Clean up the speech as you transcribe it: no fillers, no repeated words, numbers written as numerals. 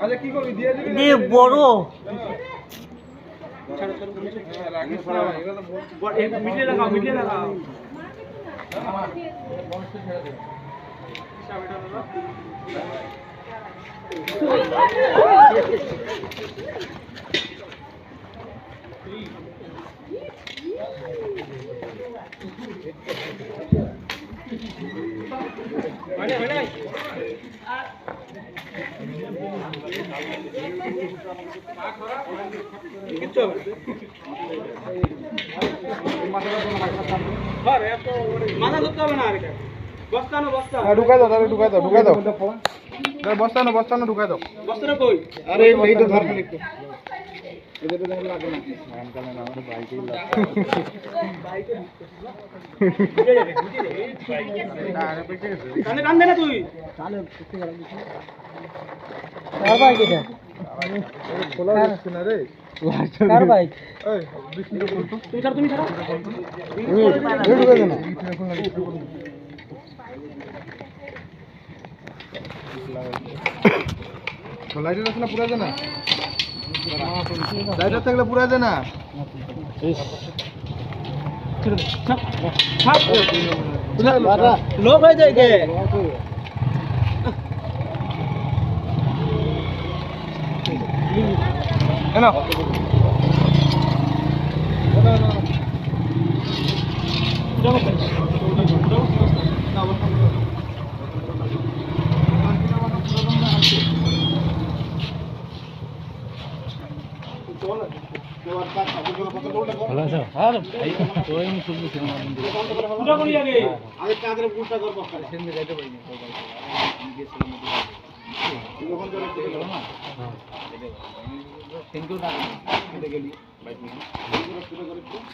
আচ্ছা কি করবি দিয়ে দিবি দে বড় মিডিয়া লাগাও মিডিয়া লাগাও মাথা ধরতে হবে না আর বস্তা না বস্তা ঢুকাই দাও তাহলে ঢুকাই দাও বস্তা না ঢুকাই দাও বস্তাটা কই আরে এইটা ধরবেন একটু এদের তো লাগবে না আমার বাইকেই কানে কান দে না তুই কানে কুত্তে গেল কার বাইক এটা খোলা যাচ্ছে না রে কার বাইক এই বিষ্ণু বলতো তুমি ছাড়ো ঢুকাই দে না লাইটার আছে না পুরা দে না লাইটার থাকলে পুরা দে না লোক হয়ে যায় কে না আগে কাদের বুটটা করব সেদিন যাইতে পারিনি যখন ধরে গেল না থ্যাংক ইউ না গেলি বাইক নিয়ে